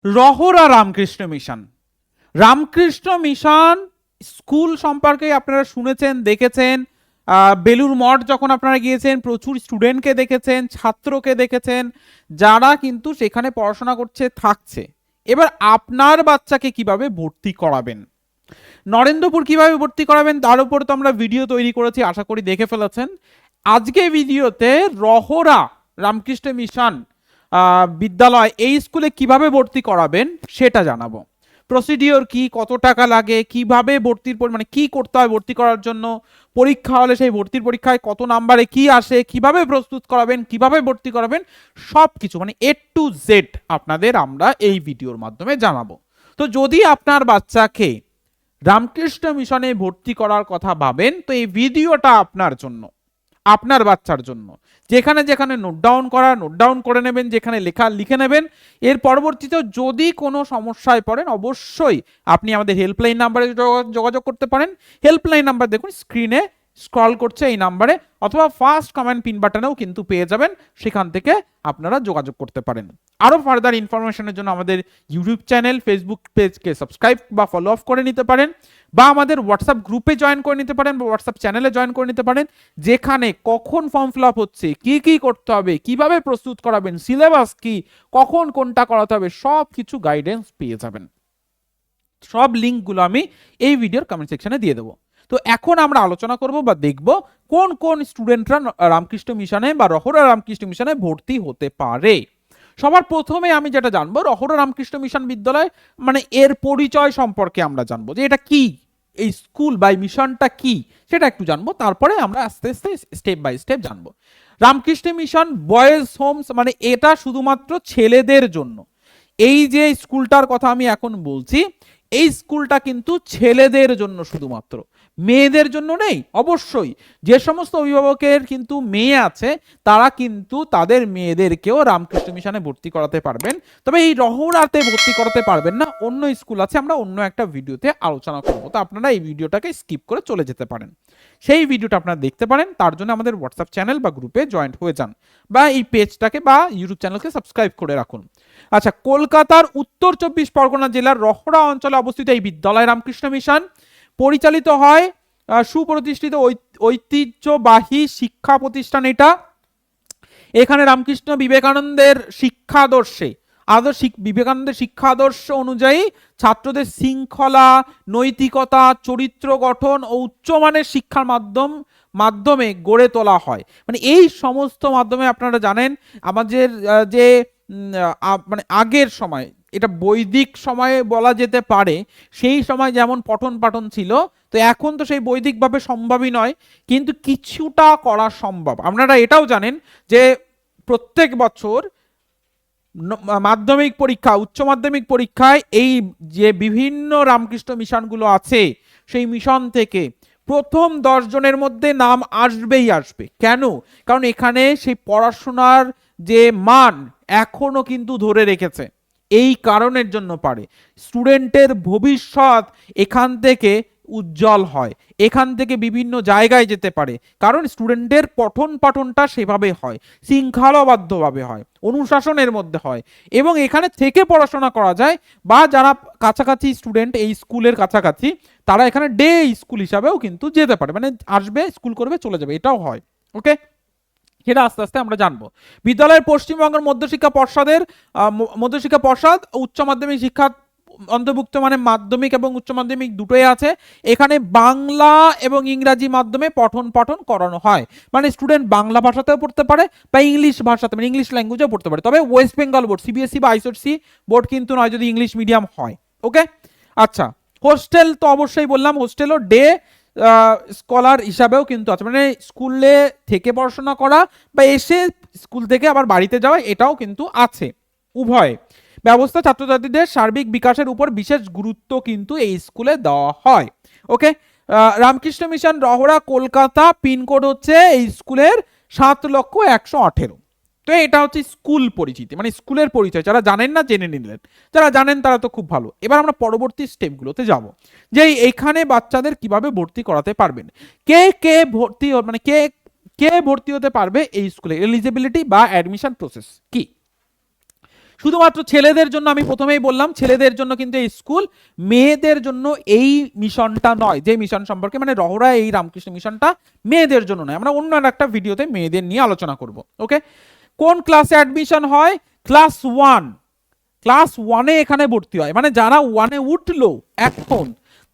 Rahara Ramakrishna mission. Ramakrishna mission school সম্পর্কে আপনারা শুনেছেন, দেখেছেন। বেলুর মঠ যখন আপনারা গিয়েছেন প্রচুর স্টুডেন্টকে দেখেছেন, ছাত্রকে দেখেছেন, যারা কিন্তু সেখানে পড়াশোনা করছে, থাকছে। এবার আপনার বাচ্চাকে কিভাবে ভর্তি করাবেন, নরেন্দ্রপুর কিভাবে ভর্তি করাবেন, তার উপর তো আমরা ভিডিও তৈরি করেছি, আশা করি দেখে ফেলেছেন। আজকে ভিডিওতে রহরা রামকৃষ্ণ মিশন বিদ্যালয় এই স্কুলে কিভাবে ভর্তি করাবেন সেটা জানাবো। প্রসিডিওর কি, কত টাকা লাগে, কিভাবে ভর্তির মানে কি করতে হয় ভর্তি করার জন্য, পরীক্ষা হলে সেই ভর্তির পরীক্ষায় কত নাম্বারে কি আসে, কিভাবে প্রস্তুত করাবেন, কিভাবে ভর্তি করাবেন, সব কিছু মানে A to Z আপনাদের আমরা এই ভিডিওর মাধ্যমে জানাবো। তো যদি আপনার বাচ্চাকে রামকৃষ্ণ মিশনে ভর্তি করার কথা ভাবেন, তো এই ভিডিওটা আপনার জন্য, আপনার বাচ্চার জন্য। যেখানে যেখানে নোট ডাউন করা, নোট ডাউন করে নেবেন, যেখানে লেখা লিখে নেবেন। এর পরবর্তীতে যদি কোনো সমস্যায় পড়েন, অবশ্যই আপনি আমাদের হেল্পলাইন নাম্বারে যোগাযোগ করতে পারেন। হেল্পলাইন নাম্বার দেখুন স্ক্রিনে স্ক্রল করছে, এই নাম্বারে, অথবা ফার্স্ট কমেন্ট পিন বাটনেও কিন্তু পেয়ে যাবেন, সেখান থেকে আপনারা যোগাযোগ করতে পারেন। আরও ফার্দার ইনফরমেশনের জন্য আমাদের ইউটিউব চ্যানেল, ফেসবুক পেজকে সাবস্ক্রাইব বা ফলো আপ করে নিতে পারেন, বা আমাদের হোয়াটসঅ্যাপ গ্রুপে জয়েন করে নিতে পারেন, বা হোয়াটসঅ্যাপ চ্যানেলে জয়েন করে নিতে পারেন, যেখানে কখন ফর্ম ফিল আপ হচ্ছে, কি কি করতে হবে, কিভাবে প্রস্তুত করাবেন, সিলেবাস কি, কখন কোনটা করাতে হবে, সব কিছু গাইডেন্স পেয়ে যাবেন। সব লিঙ্কগুলো আমি এই ভিডিওর কমেন্ট সেকশনে দিয়ে দেবো। তো এখন আমরা আলোচনা করব বা দেখব কোন কোন স্টুডেন্টরা রামকৃষ্ণ মিশনে বা রহরা রামকৃষ্ণ মিশনে ভর্তি হতে পারে। সবার প্রথমে আমি যেটা জানবো, রহরা রামকৃষ্ণ মিশন বিদ্যালয় মানে এর পরিচয় সম্পর্কে আমরা জানবো, যে এটা কি, এই স্কুল বা মিশনটা কি সেটা একটু জানবো, তারপরে আমরা আস্তে আস্তে স্টেপ বাই স্টেপ জানবো। রামকৃষ্ণ মিশন বয়েজ হোমস মানে এটা শুধুমাত্র ছেলেদের জন্য। এই যে স্কুলটার কথা আমি এখন বলছি, এই স্কুলটা কিন্তু ছেলেদের জন্য শুধুমাত্র, মেয়েদের জন্য নেই। অবশ্যই যে সমস্ত অভিভাবকের কিন্তু মেয়ে আছে, তারা কিন্তু তাদের মেয়েদেরকেও রামকৃষ্ণ মিশনে ভর্তি করাতে পারবেন। তবে এই রহরাতে ভর্তি করাতে পারবেন না, অন্য স্কুল আছে, আমরা অন্য একটা ভিডিওতে আলোচনা করব। তো আপনারা এই ভিডিওটাকে স্কিপ করে চলে যেতে পারেন, সেই ভিডিওটা আপনারা দেখতে পারেন। তার জন্য আমাদের হোয়াটসঅ্যাপ চ্যানেল বা গ্রুপে জয়েন্ট হয়ে যান, বা এই পেজটাকে বা ইউটিউব চ্যানেলকে সাবস্ক্রাইব করে রাখুন। আচ্ছা, কলকাতার উত্তর 24 পরগনা জেলার রহরা অঞ্চলে অবস্থিত এই বিদ্যালয় রামকৃষ্ণ মিশন পরিচালিত হয় সুপ্রতিষ্ঠিত ঐতিহ্যবাহী শিক্ষা প্রতিষ্ঠান এটা। এখানে রামকৃষ্ণ বিবেকানন্দের শিক্ষাদর্শে বিবেকানন্দের শিক্ষাদর্শ অনুযায়ী ছাত্রদের শৃঙ্খলা, নৈতিকতা, চরিত্র গঠন ও উচ্চমানের শিক্ষার মাধ্যমে গড়ে তোলা হয়। মানে এই সমস্ত মাধ্যমে আপনারা জানেন আমাদের যে মানে আগের সময়, এটা বৈদিক সময়ে বলা যেতে পারে, সেই সময় যেমন পঠন পাঠন ছিল, তো এখন তো সেই বৈদিকভাবে সম্ভবই নয়, কিন্তু কিছুটা করা সম্ভব। আপনারা এটাও জানেন যে প্রত্যেক বছর মাধ্যমিক পরীক্ষা, উচ্চ মাধ্যমিক পরীক্ষায় এই যে বিভিন্ন রামকৃষ্ণ মিশনগুলো আছে, সেই মিশন থেকে প্রথম 10 জনের মধ্যে নাম আসবেই আসবে। কেন? কারণ এখানে সেই পড়াশোনার যে মান এখনো কিন্তু ধরে রেখেছে, এই কারণের জন্য পারে। স্টুডেন্টের ভবিষ্যৎ এখান থেকে উজ্জ্বল হয়, এখান থেকে বিভিন্ন জায়গায় যেতে পারে, কারণ স্টুডেন্টের পঠন পাঠনটা সেভাবে হয়, শৃঙ্খলাবদ্ধভাবে হয়, অনুশাসনের মধ্যে হয়, এবং এখানে থেকে পড়াশোনা করা যায়। বা যারা কাছাকাছি স্টুডেন্ট এই স্কুলের কাছাকাছি, তারা এখানে ডে স্কুল হিসাবেও কিন্তু যেতে পারে, মানে আসবে, স্কুল করবে, চলে যাবে, এটাও হয়। ওকে, সেটা আস্তে আস্তে আমরা জানবো। বিদ্যালয়ের পশ্চিমবঙ্গের মধ্যশিক্ষা পর্ষদ উচ্চ মাধ্যমিক শিক্ষা অন্তর্ভুক্ত, মানে মাধ্যমিক এবং উচ্চ মাধ্যমিক দুটোই আছে। এখানে বাংলা এবং ইংরাজি মাধ্যমে পঠন পাঠন করানো হয়, মানে স্টুডেন্ট বাংলা ভাষাতেও পড়তে পারে বা ইংলিশ ভাষাতে, মানে ইংলিশ ল্যাঙ্গুয়েজেও পড়তে পারে। তবে ওয়েস্ট বেঙ্গল বোর্ড, সিবিএসসি বা আইসিএসসি বোর্ড কিন্তু নয়, যদি ইংলিশ মিডিয়াম হয়। ওকে, আচ্ছা, হোস্টেল তো অবশ্যই বললাম, হোস্টেলও ডে স্কলার হিসাবেও কিন্তু আছে, মানে স্কুলে থেকে পড়াশোনা করা বা এসে স্কুল থেকে আবার বাড়িতে যাওয়া, এটাও কিন্তু আছে। উভয় ব্যবস্থা ছাত্রছাত্রীদের সার্বিক বিকাশের উপর বিশেষ গুরুত্ব কিন্তু এই স্কুলে দেওয়া হয়। ওকে, রামকৃষ্ণ মিশন রহরা কলকাতা, পিনকোড হচ্ছে এই স্কুলের 7,118,000। তো এটা হচ্ছে স্কুল পরিচিতি, মানে স্কুলের পরিচয়। যারা জানেন না জেনে নিলেন, যারা জানেন তারা তো খুব ভালো। এবার আমরা পরবর্তী স্টেপগুলোতে যাব, যে এখানে বাচ্চাদের কিভাবে ভর্তি করাতে পারবেন, কে কে ভর্তি, মানে কে কে ভর্তি হতে পারবে এই স্কুলে, এলিজিবিলিটি বা অ্যাডমিশন প্রসেস কি। শুধুমাত্র ছেলেদের জন্য, আমি প্রথমেই বললাম ছেলেদের জন্য কিন্তু এই স্কুল, মেয়েদের জন্য এই মিশনটা নয়, যে মিশন সম্পর্কে মানে রহরা এই রামকৃষ্ণ মিশনটা মেয়েদের জন্য নয়, আমরা অন্য একটা ভিডিওতে মেয়েদের নিয়ে আলোচনা করব। ওকে, কোন ক্লাসে অ্যাডমিশন হয়? ক্লাস 1, ক্লাস 1-এ এখানে ভর্তি হয়, মানে যারা 1-এ উঠলো এখন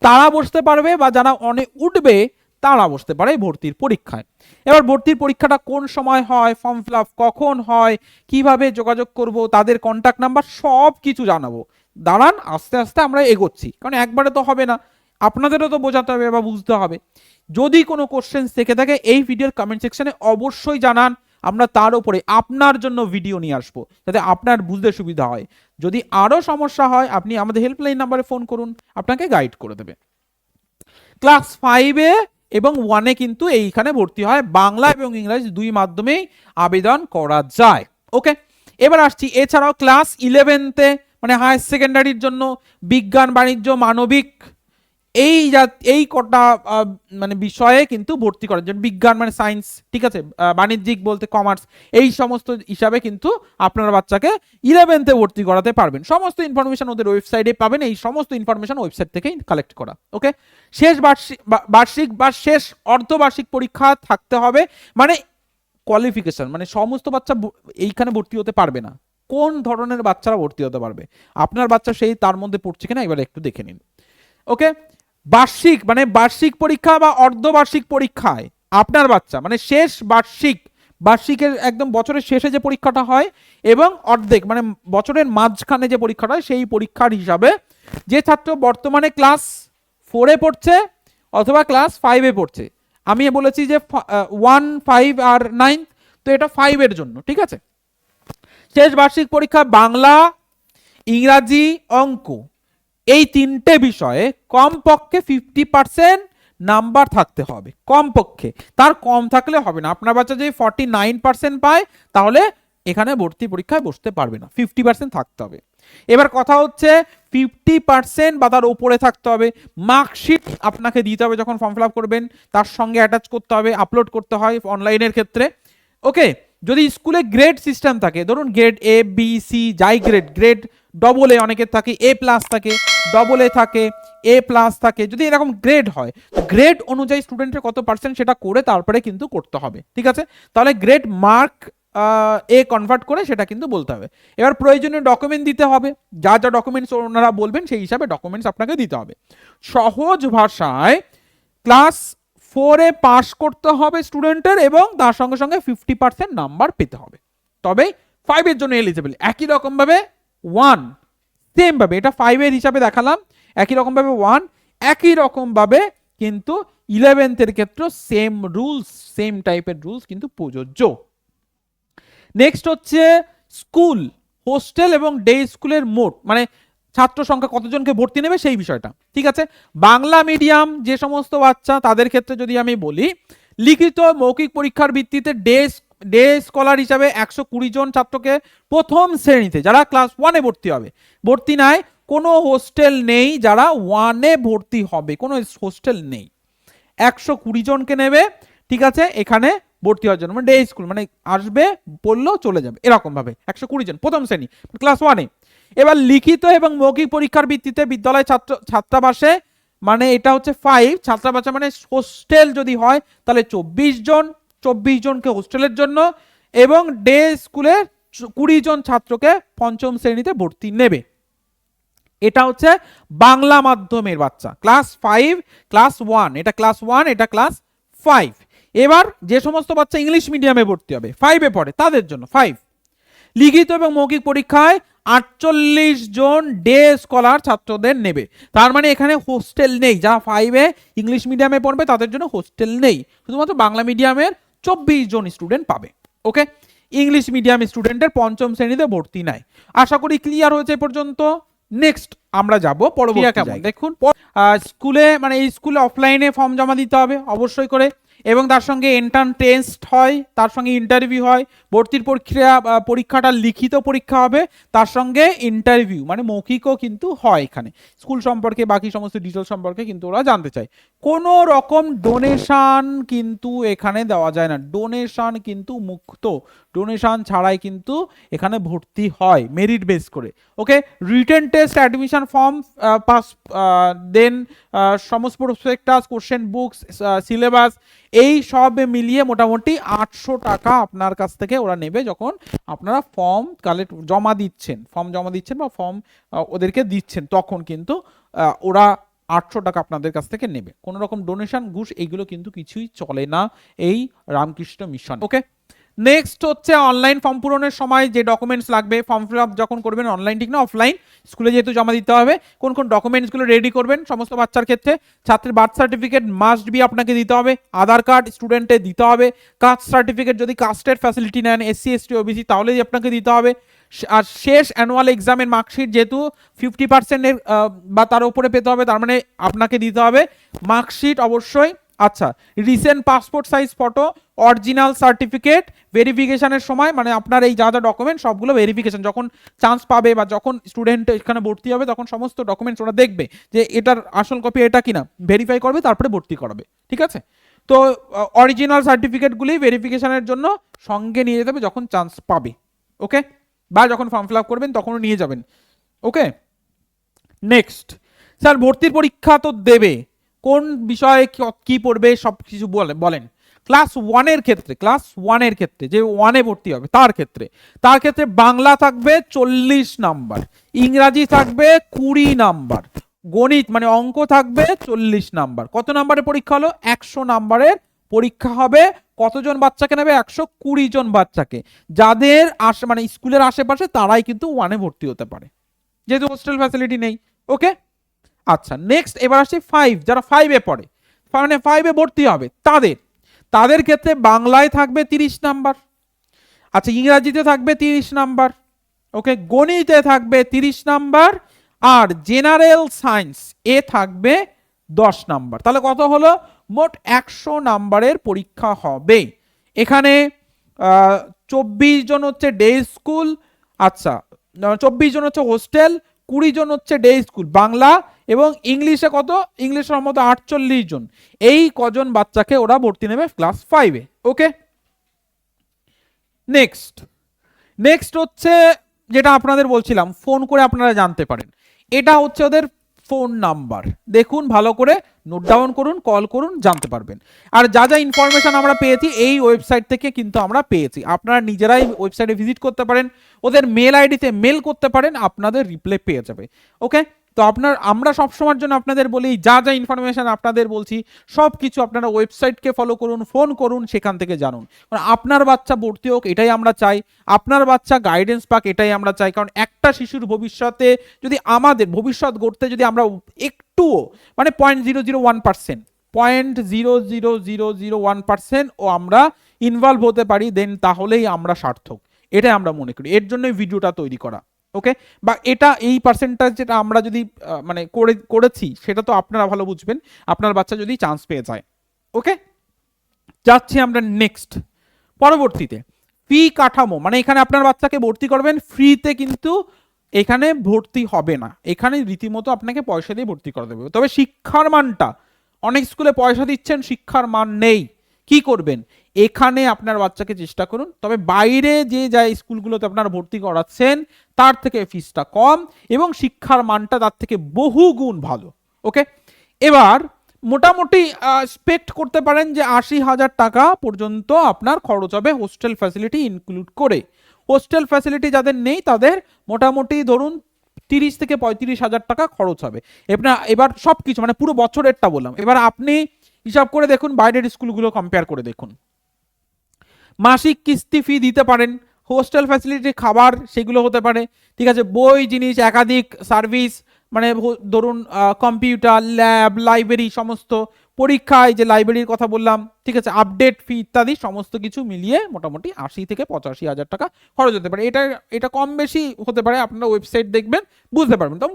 তারা বসতে পারবে, বা যারা 1-এ উঠবে তারা বসতে পারে ভর্তির পরীক্ষায়। এবার ভর্তির পরীক্ষাটা কোন সময় হয়, ফর্ম ফিল আপ কখন হয়, কিভাবে যোগাযোগ করব, তাদের কন্ট্যাক্ট নাম্বার সব কিছু জানাবো। দাঁড়ান, আস্তে আস্তে আমরা এগোচ্ছি, কারণ একবারে তো হবে না, আপনাদেরও তো বোঝাতে হবে বা বুঝতে হবে। যদি কোনো কোশ্চেন থেকে থাকে এই ভিডিওর কমেন্ট সেকশনে অবশ্যই জানান, আমরা তার উপরে আপনার জন্য ভিডিও নিয়ে আসবো যাতে আপনার বুঝতে সুবিধা হয়। যদি আরো সমস্যা হয় আপনি আমাদের হেল্পলাইন নাম্বারে ফোন করুন, আপনাকে গাইড করে দেবে। ক্লাস 5-এ এবং 1-এ কিন্তু এইখানে ভর্তি হয়, বাংলা এবং ইংরেজি দুই মাধ্যমেই আবেদন করা যায়। ওকে, এবার আসছি এছাড়াও ক্লাস 11-তে মানে হায়ার সেকেন্ডারির জন্য বিজ্ঞান, বাণিজ্য, মানবিক এই কটা মানে বিষয়ে কিন্তু ভর্তি করার জন্য, বিজ্ঞান মানে সায়েন্স, ঠিক আছে, বাণিজ্যিক বলতে কমার্স, এই সমস্ত হিসাবে কিন্তু আপনার বাচ্চাকে 11তে ভর্তি করাতে পারবেন। সমস্ত ইনফরমেশন ওদের ওয়েবসাইটে পাবেন, এই সমস্ত ইনফরমেশন ওয়েবসাইট থেকেই কালেক্ট করা। ওকে, শেষ বার্ষিক বা শেষ অর্ধবার্ষিক পরীক্ষা থাকতে হবে, মানে কোয়ালিফিকেশন, মানে সমস্ত বাচ্চা এইখানে ভর্তি হতে পারবে না, কোন ধরনের বাচ্চারা ভর্তি হতে পারবে, আপনার বাচ্চা সেই তার মধ্যে পড়ছে কিনা এবার একটু দেখে নিন। ওকে, বার্ষিক মানে বার্ষিক পরীক্ষা বা অর্ধবার্ষিক পরীক্ষায় আপনার বাচ্চা মানে শেষ বার্ষিকের একদম বছরের শেষে যে পরীক্ষাটা হয় এবং অর্ধেক মানে বছরের মাঝখানে যে পরীক্ষাটা হয়, সেই পরীক্ষার হিসাবে যে ছাত্র বর্তমানে ক্লাস 4-এ পড়ছে অথবা ক্লাস 5-এ পড়ছে, আমি বলেছি যে 1, 5 আর 9, তো এটা 5-এর জন্য, ঠিক আছে। শেষ বার্ষিক পরীক্ষা বাংলা, ইংরাজি, অঙ্ক, এই তিনটে বিষয়ে কমপক্ষে 50% নাম্বার থাকতে হবে, কমপক্ষে, তার কম থাকলে হবে না। আপনার বাচ্চা যদি 49% পায় তাহলে এখানে ভর্তি পরীক্ষায় বসতে পারবে না, 50% থাকতে হবে। এবার কথা হচ্ছে 50% বা তার উপরে থাকতে হবে। মার্কশিট আপনাকে দিতে হবে যখন ফর্ম ফিল আপ করবেন, তার সঙ্গে অ্যাটাচ করতে হবে, আপলোড করতে হয় অনলাইনের ক্ষেত্রে। ওকে, যদি স্কুলে গ্রেড সিস্টেম থাকে, ধরুন গ্রেড এ, বি, সি, যাই গ্রেড ডবল এ অনেকের থাকে, এ প্লাস থাকে, ডবল এ থাকে, এ প্লাস থাকে, যদি এরকম গ্রেড হয়, গ্রেড অনুযায়ী স্টুডেন্টের কত পার্সেন্ট সেটা করে তারপরে কিন্তু করতে হবে, ঠিক আছে। তাহলে গ্রেড মার্ক এ কনভার্ট করে সেটা কিন্তু বলতে হবে। এবার প্রয়োজনীয় ডকুমেন্ট দিতে হবে, যা যা ডকুমেন্টস ওনারা বলবেন সেই হিসাবে ডকুমেন্টস আপনাকে দিতে হবে। সহজ ভাষায় ক্লাস 4-এ পাস করতে হবে স্টুডেন্টের এবং তার সঙ্গে সঙ্গে 50% নাম্বার পেতে হবে, তবেই 5-এর জন্য এলিজিবল। একই রকম ভাবে 1 সেম ভাবে, এটা 5-এর হিসাবে দেখালাম, একই রকম ভাবে 1, একই রকম ভাবে কিন্তু 11th-এর ক্ষেত্রে সেম রুলস, সেম টাইপের রুলস কিন্তু প্রযোজ্য। নেক্সট হচ্ছে স্কুল, হোস্টেল এবং ডে স্কুলের মোট মানে ছাত্র সংখ্যা কতজনকে ভর্তি নেবে সেই বিষয়টা, ঠিক আছে। বাংলা মিডিয়াম যে সমস্ত বাচ্চা তাদের ক্ষেত্রে যদি আমি বলি, লিখিত মৌখিক পরীক্ষার ভিত্তিতে ডে স্কলার হিসাবে 120 জন ছাত্রকে প্রথম শ্রেণীতে যারা ক্লাস 1-এ ভর্তি হবে, ভর্তি নাই, কোনো হোস্টেল নেই, যারা 1-এ ভর্তি হবে কোনো হোস্টেল নেই, 120 জনকে নেবে, ঠিক আছে, এখানে ভর্তি হওয়ার জন্য, মানে ডে স্কুল মানে আসবে পড়লো চলে যাবে, এরকম ভাবে 120 জন প্রথম শ্রেণী ক্লাস 1-এ। এবার লিখিত এবং মৌখিক পরীক্ষার ভিত্তিতে বিদ্যালয় ছাত্রাবাসে, মানে এটা হচ্ছে 5 ছাত্রাবাসে, মানে হোস্টেল যদি হয় তাহলে 24 জনকে হোস্টেলের জন্য এবং ডে স্কুলে 20 জন ছাত্রকে পঞ্চম শ্রেণীতে ভর্তি নেবে। এটা হচ্ছে বাংলা মাধ্যমের বাচ্চা ক্লাস 5 ক্লাস 1, এটা ক্লাস 1, এটা ক্লাস 5। এবার যে সমস্ত বাচ্চা ইংলিশ মিডিয়ামে ভর্তি হবে 5-এ পড়ে তাদের জন্য 5, লিখিত এবং মৌখিক পরীক্ষায় 48 জন ডে স্কলার ছাত্রদের নেবে, তার মানে এখানে হোস্টেল নেই, যারা 5-এ ইংলিশ মিডিয়ামে পড়বে তাদের জন্য হোস্টেল নেই, শুধুমাত্র বাংলা মিডিয়ামের 24 জন স্টুডেন্ট পাবে। ওকে, ইংলিশ মিডিয়াম স্টুডেন্টের পঞ্চম শ্রেণীতে ভর্তি নাই। আশা করি ক্লিয়ার হয়েছে পর্যন্ত। নেক্সট আমরা যাব পরবর্তী। দেখুন স্কুলে মানে এই স্কুলে অফলাইনে ফর্ম জমা দিতে হবে অবশ্যই করে, এবং তার সঙ্গে এন্ট্রান্স টেস্ট হয়, তার সঙ্গে ইন্টারভিউ হয়, ভর্তির পরীক্ষাটা লিখিত পরীক্ষা হবে, তার সঙ্গে ইন্টারভিউ মানে মৌখিকও কিন্তু হয়। এখানে স্কুল সম্পর্কে বাকি সমস্ত ডিটেল সম্পর্কে কিন্তু ওরা জানতে চায়। কোনো রকম ডোনেশন কিন্তু এখানে দেওয়া যায় না, ডোনেশন কিন্তু মুক্ত, ডোনেশন ছাড়াই কিন্তু এখানে ভর্তি হয় মেরিট বেস করে। Okay, written test, admission form, pass, then সমস্ত প্রসপেক্টাস, কোশ্চেন বুকস, সিলেবাস, এই সব মিলিয়ে মোটামুটি 800 টাকা আপনার কাছ থেকে ওরা নেবে যখন আপনারা ফর্ম জমা দিচ্ছেন বা ফর্ম ওদেরকে দিচ্ছেন, তখন কিন্তু ওরা 800 টাকা আপনাদের কাছ থেকে নেবে। কোনো রকম ডোনেশন, ঘুষ এগুলো কিন্তু কিছুই চলে না এই রামকৃষ্ণ মিশন। ওকে, নেক্সট হচ্ছে অনলাইন ফর্ম পূরণের সময় যে ডকুমেন্টস লাগবে, ফর্ম ফিল আপ যখন করবেন, অনলাইন ঠিক না অফলাইন, স্কুলে যেহেতু জমা দিতে হবে, কোন কোন ডকুমেন্টসগুলো রেডি করবেন সমস্ত বাচ্চার ক্ষেত্রে। ছাত্রের বার্থ সার্টিফিকেট মাস্ট বি আপনাকে দিতে হবে, আধার কার্ড স্টুডেন্টের দিতে হবে, কাস্ট সার্টিফিকেট যদি কাস্টের ফ্যাসিলিটি নেন SC ST OBC তাহলেই আপনাকে দিতে হবে। আর শেষ অ্যানুয়াল এক্সামের মার্কশিট যেহেতু 50% বা তার উপরে পেতে হবে, তার মানে আপনাকে দিতে হবে মার্কশিট অবশ্যই। আচ্ছা, recent passport size photo, original certificate, ভেরিফিকেশনের সময় মানে আপনার এই যা যা ডকুমেন্ট সবগুলো ভেরিফিকেশন যখন চান্স পাবে বা যখন স্টুডেন্ট এখানে ভর্তি হবে তখন সমস্ত ডকুমেন্টস ওরা দেখবে যে এটার আসল কপি এটা কিনা, ভেরিফাই করবে, তারপরে ভর্তি করাবে। ঠিক আছে, তো অরিজিনাল সার্টিফিকেটগুলি ভেরিফিকেশনের জন্য সঙ্গে নিয়ে যেতে হবে যখন চান্স পাবে। ওকে, বা যখন ফর্ম ফিল আপ করবেন তখনও নিয়ে যাবেন। ওকে, নেক্সট, স্যার ভর্তির পরীক্ষা তো দেবে, কোন বিষয়ে কি পড়বে সব কিছু বলেন। ক্লাস ওয়ানের ক্ষেত্রে যে ওয়ানে ভর্তি হবে তার ক্ষেত্রে বাংলা থাকবে 40 নাম্বার, ইংরাজি থাকবে 20 নাম্বার, গণিত মানে অঙ্ক থাকবে 40 নাম্বার। কত নাম্বারের পরীক্ষা হলো? 100 নাম্বারের পরীক্ষা হবে। কতজন বাচ্চাকে নেবে? 120 জন বাচ্চাকে, যাদের মানে স্কুলের আশেপাশে তারাই কিন্তু ওয়ানে ভর্তি হতে পারে যেহেতু হোস্টেল ফ্যাসিলিটি নেই। ওকে, আচ্ছা নেক্সট এবার আসছি 5, যারা 5-এ পড়ে, মানে 5-এ ভর্তি হবে তাদের ক্ষেত্রে বাংলায় থাকবে 30 নাম্বার, আচ্ছা ইংরাজিতে থাকবে 30 নাম্বার, ওকে, গণিতে থাকবে 30 নাম্বার, আর জেনারেল সায়েন্স এ থাকবে 10 নাম্বার। তাহলে কত হলো? মোট 100 নাম্বারের পরীক্ষা হবে। এখানে 24 জন হচ্ছে ডে স্কুল, আচ্ছা 24 জন হচ্ছে হোস্টেল, 20 জন হচ্ছে ডে স্কুল বাংলা, এবং ইংলিশে কত? ইংলিশের মতো 48 জন। এই কজন বাচ্চাকে ওরা ভর্তি নেবে ক্লাস 5-এ। ওকে, নেক্সট হচ্ছে যেটা আপনাদের বলছিলাম ফোন করে আপনারা জানতে পারেন, এটা হচ্ছে ওদের ফোন নাম্বার। দেখুন ভালো করে, নোট ডাউন করুন, কল করুন, জানতে পারবেন। আর যা যা ইনফরমেশন আমরা পেয়েছি এই ওয়েবসাইট থেকে কিন্তু আমরা পেয়েছি, আপনারা নিজেরাই ওয়েবসাইটে ভিজিট করতে পারেন, ওদের মেল আইডিতে মেল করতে পারেন, আপনাদের রিপ্লাই পেয়ে যাবে। ওকে, তো আমরা সবসময়ের জন্য আপনাদের বলি যা যা ইনফরমেশন আপনাদের বলছি সব কিছু আপনারা ওয়েবসাইটকে ফলো করুন, ফোন করুন, সেখান থেকে জানুন। কারণ আপনার বাচ্চা ভর্তি হোক এটাই আমরা চাই, আপনার বাচ্চা গাইডেন্স পাক এটাই আমরা চাই। কারণ একটা শিশুর ভবিষ্যতে যদি আমাদের ভবিষ্যৎ গড়তে যদি আমরা একটুও মানে 0.001% 0.00001% ও আমরা ইনভলভ হতে পারি, দেন তাহলেই আমরা সার্থক, এটাই আমরা মনে করি। এর জন্যই ভিডিওটা তৈরি করা। ওকে, বা এটা এই পার্সেন্টেজ যেটা আমরা যদি মানে করেছি সেটা তো আপনারা ভালো বুঝবেন আপনার বাচ্চা যদি চান্স পেয়ে যায়। ওকে, যাচ্ছি আমরা নেক্সট পরবর্তীতে ফি কাঠামো, মানে এখানে আপনার বাচ্চাকে ভর্তি করবেন ফ্রিতে, কিন্তু এখানে ভর্তি হবে না, এখানে রীতিমতো আপনাকে পয়সা দিয়ে ভর্তি করে দেবে। তবে শিক্ষার মানটা, অনেক স্কুলে পয়সা দিচ্ছেন শিক্ষার মান নেই, কি করবেন? এখানে আপনার বাচ্চাকে চেষ্টা করুন, তবে বাইরে যে যায় স্কুলগুলোতে আপনারা ভর্তি করাচ্ছেন তার থেকে ফিসটা কম এবং শিক্ষার মানটা তার থেকে বহু গুণ ভালো। ওকে, এবার মোটামুটি এক্সপেক্ট করতে পারেন যে 80,000 টাকা পর্যন্ত আপনার খরচ হবে হোস্টেল ফ্যাসিলিটি ইনক্লুড করে। হোস্টেল ফ্যাসিলিটি যাদের নেই তাদের মোটামুটি ধরুন 30 থেকে 35,000 টাকা খরচ হবে। এবার সব কিছু মানে পুরো বছরেরটা বললাম, এবার আপনি হিসাব করে দেখুন, বাইরের স্কুলগুলো কম্পেয়ার করে দেখুন। মাসিক কিস্তি ফি দিতে পারেন, হোস্টেল ফ্যাসিলিটি, খাবার সেগুলো হতে পারে, ঠিক আছে, বই জিনিস, একাধিক সার্ভিস, মানে ধরুন কম্পিউটার, ল্যাব, লাইব্রেরি, সমস্ত পরীক্ষায় যে লাইব্রেরির কথা বললাম, ঠিক আছে, আপডেট ফি ইত্যাদি সমস্ত কিছু মিলিয়ে মোটামুটি 80 থেকে 85,000 টাকা খরচ হতে পারে। এটা কম বেশি হতে পারে, আপনারা ওয়েবসাইট দেখবেন বুঝতে পারবেন। তো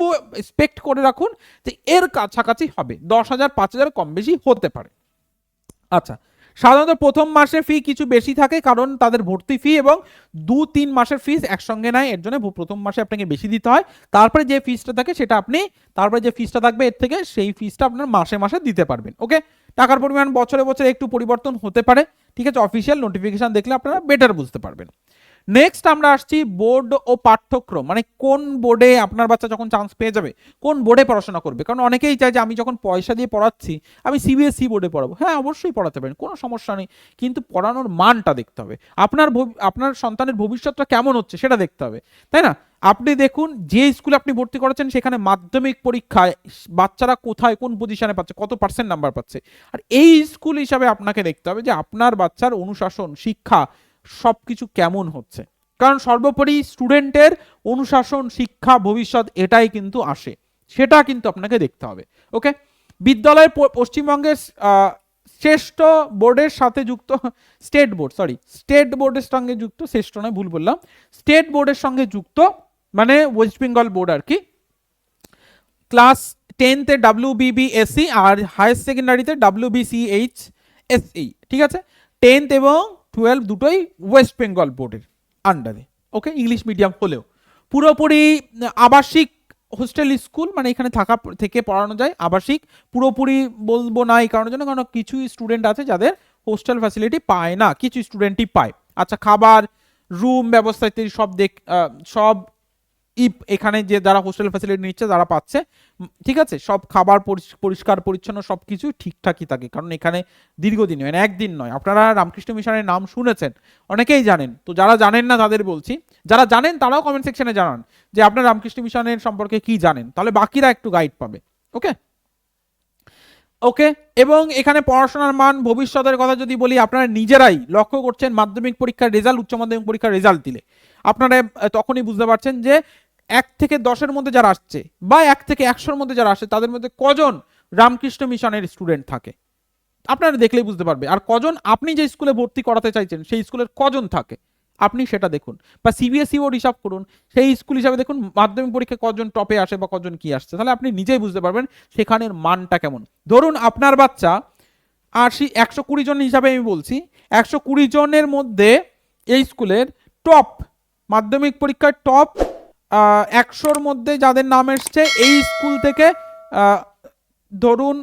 এক্সপেক্ট করে রাখুন যে এর কাছাকাছি হবে, 10,000 5,000 কম বেশি হতে পারে। আচ্ছা সাধারণত প্রথম মাসের ফি কিছু বেশি থাকে, কারণ তাদের ভর্তি ফি এবং 2-3 মাসের ফিস একসঙ্গে নেয়, এর জন্য প্রথম মাসে আপনাকে বেশি দিতে হয়। তারপরে যে ফিসটা থাকে সেটা আপনি, তারপরে যে ফিসটা থাকবে এর থেকে সেই ফিসটা আপনার মাসে মাসে দিতে পারবেন। ওকে, টাকার পরিমাণ বছরে বছরে একটু পরিবর্তন হতে পারে, ঠিক আছে, অফিসিয়াল নোটিফিকেশন দেখলে আপনারা বেটার বুঝতে পারবেন। নেক্সট আমরা আসছি বোর্ড ও পাঠ্যক্রম, মানে কোন বোর্ডে আপনার বাচ্চা যখন চান্স পেয়ে যাবে কোন বোর্ডে পড়াশোনা করবে। কারণ অনেকেই চায় যে আমি যখন পয়সা দিয়ে পড়াচ্ছি আমি সিবিএসই বোর্ডে পড়াবো। হ্যাঁ, অবশ্যই পড়াতে পারেন, কোনো সমস্যা নেই, কিন্তু পড়ানোর মানটা দেখতে হবে, আপনার সন্তানের ভবিষ্যৎটা কেমন হচ্ছে সেটা দেখতে হবে, তাই না? আপনি দেখুন যে স্কুলে আপনি ভর্তি করাচ্ছেন সেখানে মাধ্যমিক পরীক্ষায় বাচ্চারা কোথায় কোন পজিশনে পাচ্ছে, কত পার্সেন্ট নাম্বার পাচ্ছে, আর এই স্কুল হিসাবে আপনাকে দেখতে হবে যে আপনার বাচ্চার অনুশাসন, শিক্ষা সবকিছু কেমন হচ্ছে। কারণ সর্বোপরি স্টুডেন্টের অনুশাসন, শিক্ষা, ভবিষ্যৎ এটাই কিন্তু আসে, সেটা কিন্তু আপনাকে দেখতে হবে। ওকে, বিদ্যালয়ের পশ্চিমবঙ্গের শ্রেষ্ঠ বোর্ডের সাথে যুক্ত স্টেট বোর্ডের সঙ্গে যুক্ত, শ্রেষ্ঠ নয়, ভুল বললাম, স্টেট বোর্ডের সঙ্গে যুক্ত, মানে ওয়েস্ট বেঙ্গল বোর্ড আর কি। ক্লাস 10-তে WBBSE আর হায়ার সেকেন্ডারিতে WBCHSE, ঠিক আছে। 10th এবং 12 দুটোই ওয়েস্ট বেঙ্গল বোর্ডের আন্ডারে। ওকে, ইংলিশ মিডিয়াম হলেও পুরোপুরি আবাসিক হোস্টেল স্কুল, মানে এখানে থাকা থেকে পড়ানো যায়। আবাসিক পুরোপুরি বলবো না এই কারণের জন্য, কারণ কিছু স্টুডেন্ট আছে যাদের হোস্টেল ফ্যাসিলিটি পায় না, কিছু স্টুডেন্টই পায়। আচ্ছা, খাবার, রুম ব্যবস্থা ইত্যাদি সব এখানে যে যারা হোস্টেল ফ্যাসিলিটি নিচ্ছে যারা পাচ্ছে, ঠিক আছে, সব খাবার পরিষ্কার পরিচ্ছন্ন সবকিছু ঠিকঠাকই থাকে, কারণ এখানে দীর্ঘদিন, মানে একদিন নয়। আপনারা রামকৃষ্ণ মিশনের নাম শুনেছেন, অনেকেই জানেন, তো যারা জানেন না তাদের বলছি, যারা জানেন তারাও কমেন্ট সেকশনে জানান যে আপনারা রামকৃষ্ণ মিশনের সম্পর্কে কি জানেন, তাহলে বাকিরা একটু গাইড পাবে। ওকে ওকে, এবং এখানে পড়াশোনার মান, ভবিষ্যতের কথা যদি বলি, আপনারা নিজেরাই লক্ষ্য করছেন মাধ্যমিক পরীক্ষার রেজাল্ট, উচ্চ মাধ্যমিক পরীক্ষার রেজাল্ট দিলে আপনারা তখনই বুঝতে পারছেন যে 1 থেকে 10-এর মধ্যে যারা আসছে বা 1 থেকে 100-এর মধ্যে যারা আসে তাদের মধ্যে কজন রামকৃষ্ণ মিশনের স্টুডেন্ট থাকে, আপনারা দেখলেই বুঝতে পারবে। আর কজন আপনি যে স্কুলে ভর্তি করাতে চাইছেন সেই স্কুলের কজন থাকে আপনি সেটা দেখুন, বা সিবিএসই বোর্ড হিসাব করুন, সেই স্কুল হিসাবে দেখুন মাধ্যমিক পরীক্ষায় কজন টপে আসে বা কজন কি আসছে, তাহলে আপনি নিজেই বুঝতে পারবেন সেখানের মানটা কেমন। ধরুন আপনার বাচ্চা 120 জন হিসাবে আমি বলছি, 120 জনের মধ্যে এই স্কুলের টপ, মাধ্যমিক পরীক্ষার টপ 100-র মধ্যে যাদের নাম এসছে এই স্কুল থেকে ধরুন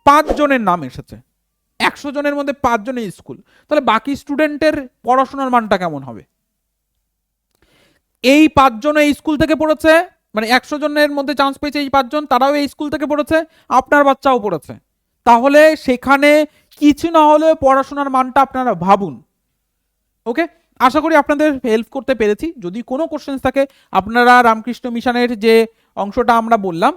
5 জনের নাম এসেছে, 100 জনের মধ্যে 5 জন এই স্কুল, তাহলে বাকি স্টুডেন্টের পড়াশোনার মানটা কেমন হবে? এই 5 জন এই স্কুল থেকে পড়েছে, মানে 100 জনের মধ্যে চান্স পেয়েছে এই 5 জন, তারাও এই স্কুল থেকে পড়েছে, আপনার বাচ্চাও পড়েছে, তাহলে সেখানে কিছু না হলেও পড়াশোনার মানটা আপনারা ভাবুন। ওকে, আশা করি আপনাদের হেল্প করতে পেরেছি। যদি কোনো কোশ্চেন্স থাকে আপনারা রামকৃষ্ণ মিশনের যে অংশটা আমরা বললাম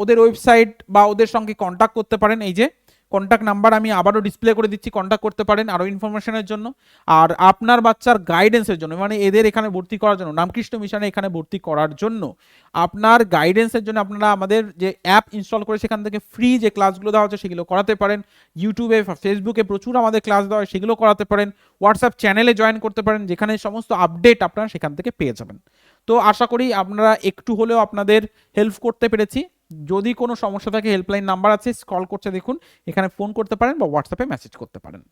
ওদের ওয়েবসাইট বা ওদের সঙ্গে কন্ট্যাক্ট করতে পারেন, এই যে কন্ট্যাক্ট নাম্বার আমি আবারও ডিসপ্লে করে দিচ্ছি, কন্ট্যাক্ট করতে পারেন আরও ইনফরমেশনের জন্য। আর আপনার বাচ্চার গাইডেন্সের জন্য, মানে এদের এখানে ভর্তি করার জন্য, রামকৃষ্ণ মিশনে এখানে ভর্তি করার জন্য আপনার গাইডেন্সের জন্য আপনারা আমাদের যে অ্যাপ ইনস্টল করে সেখান থেকে ফ্রি যে ক্লাসগুলো দেওয়া হচ্ছে সেগুলো করাতে পারেন। ইউটিউবে, ফেসবুকে প্রচুর আমাদের ক্লাস দেওয়া হয়, সেগুলো করাতে পারেন। হোয়াটসঅ্যাপ চ্যানেলে জয়েন করতে পারেন, যেখানে সমস্ত আপডেট আপনারা সেখান থেকে পেয়ে যাবেন। তো আশা করি আপনারা একটু হলেও আপনাদের হেল্প করতে পেরেছি। যদি কোনো সমস্যা থাকে হেল্পলাইন নাম্বার আছে, স্ক্রল করছে দেখুন, এখানে ফোন করতে পারেন বা হোয়াটসঅ্যাপে মেসেজ করতে পারেন।